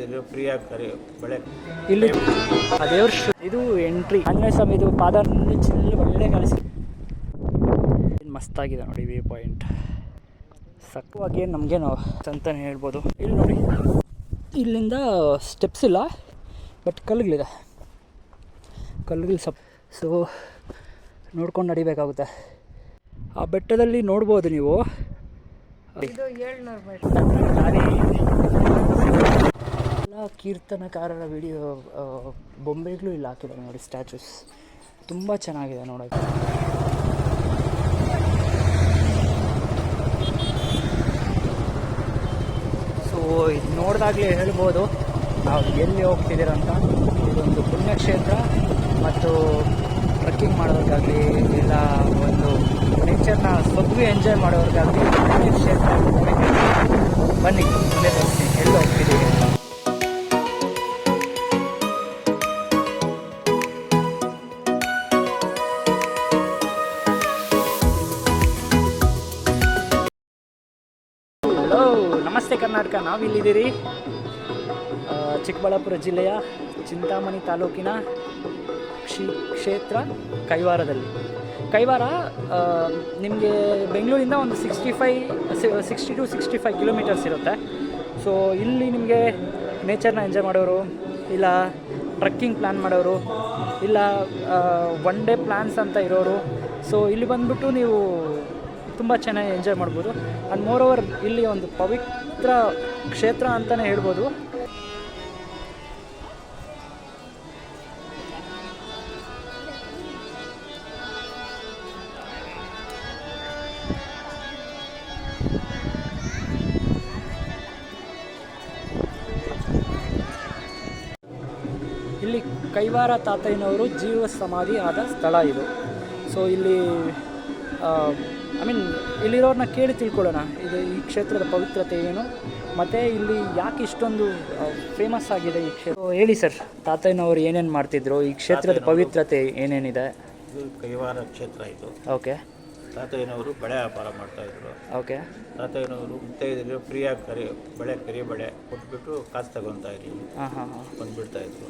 ಇದ್ರು ಫ್ರೀಯಾಗಿ ಬೆಳೆ ಇಲ್ಲಿ ದೇವ್ರ ಇದು ಎಂಟ್ರಿ ಆಂಜನೇಯ ಸ್ವಾಮಿದು ಪಾದ ಚಿಲ್ಲ ಒಳ್ಳೆ ಕಳಿಸಿ ಮಸ್ತಾಗಿದೆ ನೋಡಿ ವ್ಯೂ ಪಾಯಿಂಟ್. ಸಕ್ಕವಾಗಿ ನಮಗೇನು ಅಂತಲೇ ಹೇಳ್ಬೋದು. ಇಲ್ಲಿ ನೋಡಿ ಇಲ್ಲಿಂದ ಸ್ಟೆಪ್ಸ್ ಇಲ್ಲ, ಬಟ್ ಕಲ್ಲುಗಳಿದೆ, ಕಲ್ಲುಗಳು ಸೊ ನೋಡ್ಕೊಂಡು ನಡಿಬೇಕಾಗುತ್ತೆ. ಆ ಬೆಟ್ಟದಲ್ಲಿ ನೋಡ್ಬೋದು ನೀವು ಎಲ್ಲ ಕೀರ್ತನಕಾರರ ವಿಡಿಯೋ ಬೊಂಬೆಗಳು ಇಲ್ಲಿ ಹಾಕಿದ್ದಾರೆ ನೋಡಿ, ಸ್ಟ್ಯಾಚೂಸ್ ತುಂಬ ಚೆನ್ನಾಗಿದೆ ನೋಡೋಕ್ಕೆ. ಸೊ ಇದು ನೋಡಿದಾಗಲೇ ಹೇಳ್ಬೋದು ನಾವು ಎಲ್ಲಿ ಹೋಗ್ತಿದ್ದೀರ ಅಂತ. ಇದೊಂದು ಪುಣ್ಯಕ್ಷೇತ್ರ ಮತ್ತು ಟ್ರೆಕ್ಕಿಂಗ್ ಮಾಡೋರಿಗಾಗಲಿ ಇಲ್ಲ ಒಂದು ನೇಚರ್ನ ಸ್ವಗ್ವಿ ಎಂಜಾಯ್ ಮಾಡೋರಿಗಾಗಲಿ ಪುಣ್ಯಕ್ಷೇತ್ರ ಬನ್ನಿ ಮುಂದೆ ತೋರಿಸ್ತೀನಿ ಎಲ್ಲಿ ಹೋಗ್ತಿದ್ದೀವಿ ಅಂತ. ಹಲೋ, ನಮಸ್ತೆ ಕರ್ನಾಟಕ. ನಾವಿಲ್ಲಿದ್ದೀರಿ ಚಿಕ್ಕಬಳ್ಳಾಪುರ ಜಿಲ್ಲೆಯ ಚಿಂತಾಮಣಿ ತಾಲೂಕಿನ ಕ್ಷೇತ್ರ ಕೈವಾರದಲ್ಲಿ. ಕೈವಾರ ನಿಮಗೆ ಬೆಂಗಳೂರಿಂದ ಒಂದು 60 to 65 ಕಿಲೋಮೀಟರ್ಸ್ ಇರುತ್ತೆ. ಸೊ ಇಲ್ಲಿ ನಿಮಗೆ ನೇಚರ್ನ ಎಂಜಾಯ್ ಮಾಡೋರು, ಇಲ್ಲ ಟ್ರೆಕ್ಕಿಂಗ್ ಪ್ಲ್ಯಾನ್ ಮಾಡೋರು, ಇಲ್ಲ ಒನ್ ಡೇ ಪ್ಲ್ಯಾನ್ಸ್ ಅಂತ ಇರೋರು, ಸೊ ಇಲ್ಲಿ ಬಂದುಬಿಟ್ಟು ನೀವು ತುಂಬ ಚೆನ್ನಾಗಿ ಎಂಜಾಯ್ ಮಾಡ್ಬೋದು. ಆ್ಯಂಡ್ ಮೋರ್ ಓವರ್ ಇಲ್ಲಿ ಒಂದು ಪವಿತ್ರ ಕ್ಷೇತ್ರ ಅಂತಲೇ ಹೇಳ್ಬೋದು. ಇಲ್ಲಿ ಕೈವಾರ ತಾತಯ್ಯನವರು ಜೀವ ಸಮಾಧಿ ಆದ ಸ್ಥಳ ಇದು. ಸೊ ಇಲ್ಲಿ ಇಲ್ಲಿರೋರನ್ನ ಕೇಳಿ ತಿಳ್ಕೊಳ್ಳೋಣ ಇದು ಈ ಕ್ಷೇತ್ರದ ಪವಿತ್ರತೆ ಏನು, ಮತ್ತು ಇಲ್ಲಿ ಯಾಕೆ ಇಷ್ಟೊಂದು ಫೇಮಸ್ ಆಗಿದೆ ಈ ಕ್ಷೇತ್ರ. ಹೇಳಿ ಸರ್, ತಾತಯ್ಯನವರು ಏನೇನು ಮಾಡ್ತಿದ್ರು, ಈ ಕ್ಷೇತ್ರದ ಪವಿತ್ರತೆ ಏನೇನಿದೆ? ಇದು ಕೈವಾರ ಕ್ಷೇತ್ರ ಇದು. ಓಕೆ. ತಾತಯ್ಯನವರು ಬೆಳೆ ವ್ಯಾಪಾರ ಮಾಡ್ತಾಯಿದ್ರು. ಓಕೆ. ತಾತಯ್ಯನವರು ಮುತ್ತೈದರು ಫ್ರೀಯಾಗಿ ಬೆಳೆ ಕೊಟ್ಬಿಟ್ಟು ಕಾಸು ತಗೊತಾ ಇದ್ರು. ಬಂದುಬಿಡ್ತಾಯಿದ್ರು.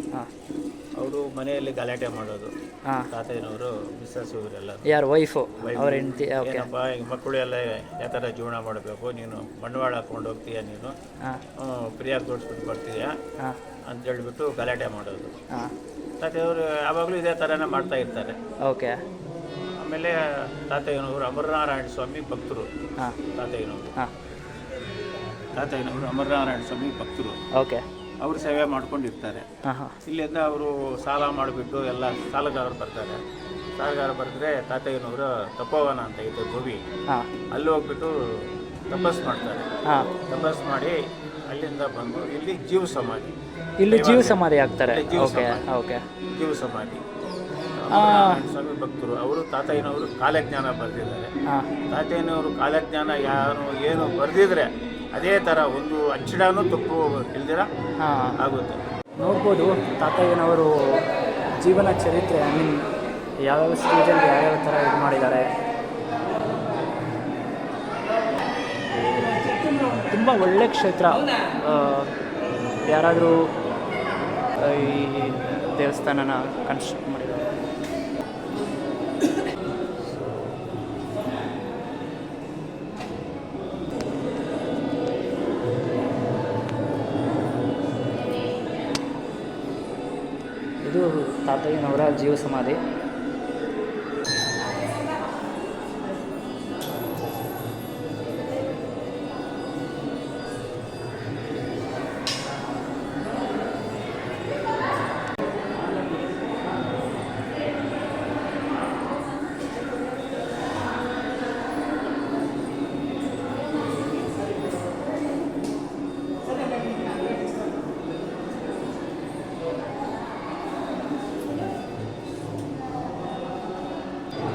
ಅವರು ಮನೆಯಲ್ಲಿ ಗಲಾಟೆ ಮಾಡೋದು. ತಾತಯ್ಯನವರು ಮಿಸ್ಸಸ್ ಇವರೆಲ್ಲ ಯಾರು ವೈಫು ಅವ್ರ ಹೆಂಡತಿ. ಏನಪ್ಪ ಈಗ ಮಕ್ಕಳು ಎಲ್ಲ ಯಾವ ಥರ ಜೀವನ ಮಾಡಬೇಕು, ನೀನು ಬಂಡವಾಳ ಹಾಕ್ಕೊಂಡು ಹೋಗ್ತೀಯ, ನೀನು ಫ್ರೀಯಾಗಿ ತೋರಿಸ್ಬಿಟ್ಟು ಬರ್ತೀಯಾ ಅಂತ ಹೇಳ್ಬಿಟ್ಟು ಗಲಾಟೆ ಮಾಡೋದು. ತಾತಯ್ಯವರು ಯಾವಾಗಲೂ ಇದೇ ಥರನೇ ಮಾಡ್ತಾ ಇರ್ತಾರೆ. ಓಕೆ. ಆಮೇಲೆ ತಾತಯ್ಯನವರು ಅಮರನಾರಾಯಣ ಸ್ವಾಮಿ ಭಕ್ತರು. ತಾತಯ್ಯನವರು ಅಮರನಾರಾಯಣ ಸ್ವಾಮಿ ಭಕ್ತರು. ಓಕೆ. ಅವರು ಸೇವೆ ಮಾಡ್ಕೊಂಡಿರ್ತಾರೆ. ಇಲ್ಲಿಂದ ಅವರು ಸಾಲ ಮಾಡಿಬಿಟ್ಟು ಎಲ್ಲ ಸಾಲಗಾರರು ಬರ್ತಾರೆ. ಸಾಲಗಾರ ಬರೆದ್ರೆ ತಾತಯ್ಯನವರು ತಪೋವನ ಅಂತ ಇದೆ ಗೋವಿ, ಅಲ್ಲಿ ಹೋಗ್ಬಿಟ್ಟು ತಪಸ್ ಮಾಡ್ತಾರೆ. ತಪಸ್ ಮಾಡಿ ಅಲ್ಲಿಂದ ಬಂದು ಇಲ್ಲಿ ಜೀವ ಸಮಾಧಿ ಆಗ್ತಾರೆ. ಜೀವ ಸಮಾಧಿ ಸ್ವಾಮಿ ಭಕ್ತರು. ಅವರು ತಾತಯ್ಯನವರು ಕಾಲಜ್ಞಾನ ಬರೆದಿದ್ದಾರೆ. ತಾತಯ್ಯನವರು ಕಾಲಜ್ಞಾನ ಯಾರು ಏನು ಬರೆದಿದ್ರೆ ಅದೇ ಥರ ಒಂದು ಅಕ್ಷರನೂ ತಪ್ಪು ಇಲ್ದಿರ ಆಗುತ್ತೆ. ನೋಡ್ಬೋದು ತಾತಯ್ಯನವರು ಜೀವನ ಚರಿತ್ರೆ, ಯಾವ್ಯಾವ ಸ್ಟೇಜಲ್ಲಿ ಯಾವ್ಯಾವ ಥರ ಇದು ಮಾಡಿದ್ದಾರೆ. ತುಂಬ ಒಳ್ಳೆ ಕ್ಷೇತ್ರ. ಯಾರಾದರೂ ಈ ದೇವಸ್ಥಾನನ ಕನ್ಸ್ಟ್ರಕ್ಟ್ ಮಾಡಿದ್ದಾರೆ. ಇದು ತಾತಯ್ಯನವರ ಜೀವ ಸಮಾಧಿ.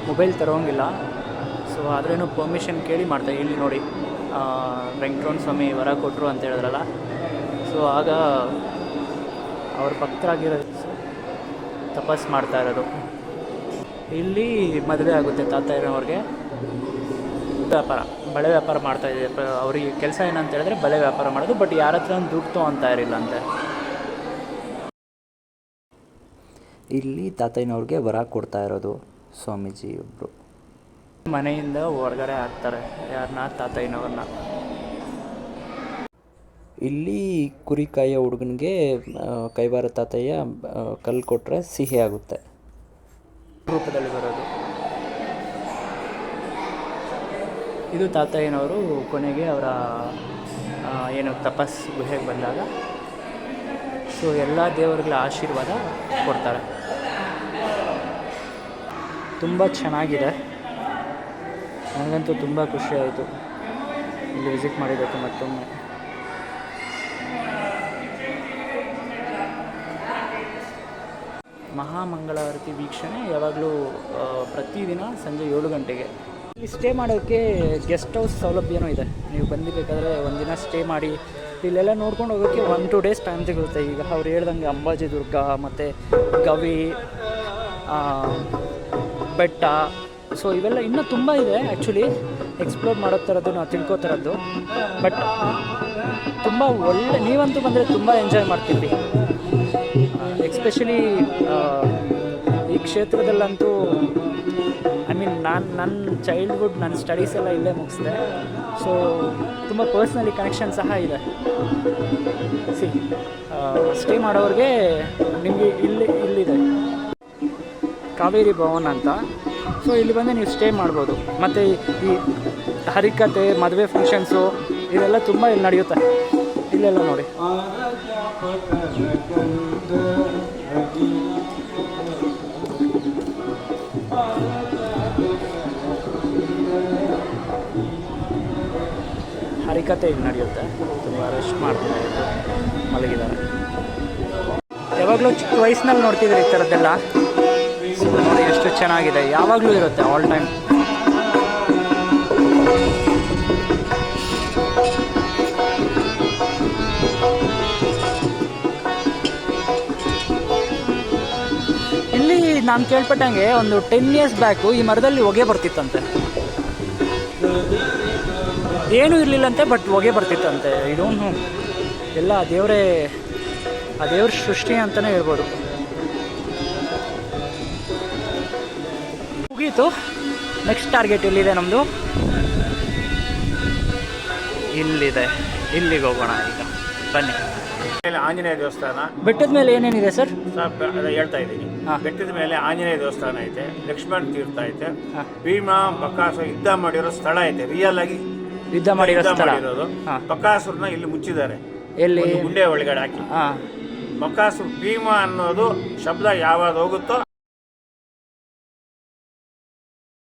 ಮೊಬೈಲ್ ತರೋಂಗಿಲ್ಲ. ಸೊ ಆದ್ರೂ ಪರ್ಮಿಷನ್ ಕೇಳಿ ಮಾಡ್ತಾರೆ. ಇಲ್ಲಿ ನೋಡಿ ವೆಂಕಟರಮಣ ಸ್ವಾಮಿ ವರ ಕೊಟ್ಟರು ಅಂತ ಹೇಳಿದ್ರಲ್ಲ, ಸೊ ಆಗ ಅವ್ರ ಭಕ್ತರಾಗಿರೋದು ತಪಸ್ ಮಾಡ್ತಾ ಇರೋದು. ಇಲ್ಲಿ ಮದುವೆ ಆಗುತ್ತೆ ತಾತಯ್ಯನವ್ರಿಗೆ. ವ್ಯಾಪಾರ, ಬಳೆ ವ್ಯಾಪಾರ ಮಾಡ್ತಾಯಿದೆ. ಅವರಿಗೆ ಕೆಲಸ ಏನಂತ ಹೇಳಿದ್ರೆ ಬಳೆ ವ್ಯಾಪಾರ ಮಾಡೋದು. ಬಟ್ ಯಾರ ಹತ್ರ ದುಡ್ಡು ತೊಗೊತಾ ಇರಲಿಲ್ಲ ಅಂತೆ. ಇಲ್ಲಿ ತಾತಯ್ಯನವ್ರಿಗೆ ವರ ಕೊಡ್ತಾ ಇರೋದು ಸ್ವಾಮೀಜಿ ಒಬ್ಬರು. ಮನೆಯಿಂದ ಹೊರಗಡೆ ಹಾಕ್ತಾರೆ ಯಾರನ್ನ, ತಾತಯ್ಯನವ್ರನ್ನ. ಇಲ್ಲಿ ಕುರಿಕಾಯಿಯ ಹುಡುಗನಿಗೆ ಕೈವಾರ ತಾತಯ್ಯ ಕಲ್ಲು ಕೊಟ್ಟರೆ ಸಿಹಿ ಆಗುತ್ತೆ ರೂಪದಲ್ಲಿ ಬರೋದು. ಇದು ತಾತಯ್ಯನವರು ಕೊನೆಗೆ ಅವರ ಏನು ತಪಸ್ ಗುಹೆಗೆ ಬಂದಾಗ ಸೊ ಎಲ್ಲ ದೇವರುಗಳ ಆಶೀರ್ವಾದ ಕೊಡ್ತಾರೆ. ತುಂಬ ಚೆನ್ನಾಗಿದೆ, ನನಗಂತೂ ತುಂಬ ಖುಷಿ ಆಯಿತು ಇಲ್ಲಿ ವಿಸಿಟ್ ಮಾಡಿದ್ದಕ್ಕೆ ಮತ್ತೊಮ್ಮೆ. ಮಹಾಮಂಗಳಾರತಿ ವೀಕ್ಷಣೆ ಯಾವಾಗಲೂ ಪ್ರತಿದಿನ ಸಂಜೆ 7 ಗಂಟೆಗೆ. ಇಲ್ಲಿ ಸ್ಟೇ ಮಾಡೋಕ್ಕೆ ಗೆಸ್ಟ್ ಹೌಸ್ ಸೌಲಭ್ಯನೂ ಇದೆ. ನೀವು ಬಂದಿರಬೇಕಾದ್ರೆ ಒಂದಿನ ಸ್ಟೇ ಮಾಡಿ ಇಲ್ಲೆಲ್ಲ ನೋಡ್ಕೊಂಡು ಹೋಗೋಕ್ಕೆ 1-2 ಡೇಸ್ ಟೈಮ್ ತೆಗುತ್ತೆ. ಈಗ ಅವ್ರು ಹೇಳ್ದಂಗೆ ಅಂಬಾಜಿ ದುರ್ಗ ಮತ್ತು ಗವಿ ಬೆಟ್ಟ, ಸೊ ಇವೆಲ್ಲ ಇನ್ನೂ ತುಂಬ ಇದೆ ಆ್ಯಕ್ಚುಲಿ ಎಕ್ಸ್ಪ್ಲೋರ್ ಮಾಡೋ ಥರದ್ದು, ನಾವು ತಿಳ್ಕೋ ಥರದ್ದು. ಬಟ್ ತುಂಬ ಒಳ್ಳೆ, ನೀವಂತೂ ಬಂದರೆ ತುಂಬ ಎಂಜಾಯ್ ಮಾಡ್ತೀವಿ. ಎಸ್ಪೆಷಲಿ ಈ ಕ್ಷೇತ್ರದಲ್ಲಂತೂ ಐ ಮೀನ್ ನನ್ನ ಚೈಲ್ಡ್ಹುಡ್, ನನ್ನ ಸ್ಟಡೀಸ್ ಎಲ್ಲ ಇಲ್ಲೇ ಮುಗಿಸಿದೆ. ಸೊ ತುಂಬ ಪರ್ಸ್ನಲಿ ಕನೆಕ್ಷನ್ ಸಹ ಇದೆ. ಸ್ಟೇ ಮಾಡೋರಿಗೆ ನಿಮಗೆ ಇಲ್ಲಿದೆ ಕಾವೇರಿ ಭವನ್ ಅಂತ. ಸೊ ಇಲ್ಲಿ ಬಂದು ನೀವು ಸ್ಟೇ ಮಾಡ್ಬೋದು. ಮತ್ತು ಈ ಹರಿಕತೆ, ಮದುವೆ ಫಂಕ್ಷನ್ಸು ಇದೆಲ್ಲ ತುಂಬ ಇಲ್ಲಿ ನಡೆಯುತ್ತೆ. ಇಲ್ಲೆಲ್ಲ ನೋಡಿ, ಹರಿಕತೆ ಇಲ್ಲಿ ನಡೆಯುತ್ತೆ. ತುಂಬ ರೆಸ್ಟ್ ಮಾಡ್ತಾರೆ, ಮಲಗಿದ್ದಾರೆ. ಯಾವಾಗಲೂ ಚಿಕ್ಕ ವಯಸ್ಸಿನಲ್ಲಿ ನೋಡ್ತಿದ್ರು ಈ ಥರದ್ದೆಲ್ಲ. ನೋಡಿ ಎಷ್ಟು ಚೆನ್ನಾಗಿದೆ, ಯಾವಾಗಲೂ ಇರುತ್ತೆ ಆಲ್ ಟೈಮ್. ಇಲ್ಲಿ ನಾನು ಕೇಳ್ಪಟ್ಟಂಗೆ ಒಂದು 10 years ಬ್ಯಾಕು ಈ ಮರದಲ್ಲಿ ಹೊಗೆ ಬರ್ತಿತ್ತಂತೆ. ಏನೂ ಇರಲಿಲ್ಲಂತೆ, ಬಟ್ ಹೊಗೆ ಬರ್ತಿತ್ತಂತೆ. ಇದೊಂದು ಎಲ್ಲ ಆ ದೇವ್ರ ಸೃಷ್ಟಿ ಅಂತಲೇ ಹೇಳ್ಬೋದು. ಮುಗೀತು. ನೆಕ್ಸ್ಟ್ ಟಾರ್ಗೆಟ್ ಎಲ್ಲಿದೆ ನಮ್ಮದು? ಇಲ್ಲಿದೆ, ಇಲ್ಲಿಗೆ ಹೋಗೋಣ ಈಗ. ಬನ್ನಿ. ಆಂಜನೇಯ ದೇವಸ್ಥಾನ. ಬೆಟ್ಟದ ಮೇಲೆ ಏನೇನಿದೆ ಸರ್? ಹೇಳ್ತಾ ಇದ್ದೀನಿ. ಬೆಟ್ಟದ ಮೇಲೆ ಆಂಜನೇಯ ದೇವಸ್ಥಾನ ಐತೆ, ಲಕ್ಷ್ಮಣ ತೀರ್ಥ ಐತೆ, ಭೀಮಾ ಬಕಾಸುರ ಯುದ್ಧ ಮಾಡಿರೋ ಸ್ಥಳ ಐತೆ. ರಿಯಲ್ ಆಗಿ ಯುದ್ಧ ಮಾಡಿರೋದು. ಬಕಾಸುರನ ಇಲ್ಲಿ ಮುಚ್ಚಿದ್ದಾರೆ, ಎಲ್ಲಿ? ಗುಂಡೆ ಒಳಗಡೆ ಹಾಕಿ. ಬಕಾಸುರ ಭೀಮ ಅನ್ನೋದು ಶಬ್ದ ಯಾವಾಗ ಹೋಗುತ್ತೋ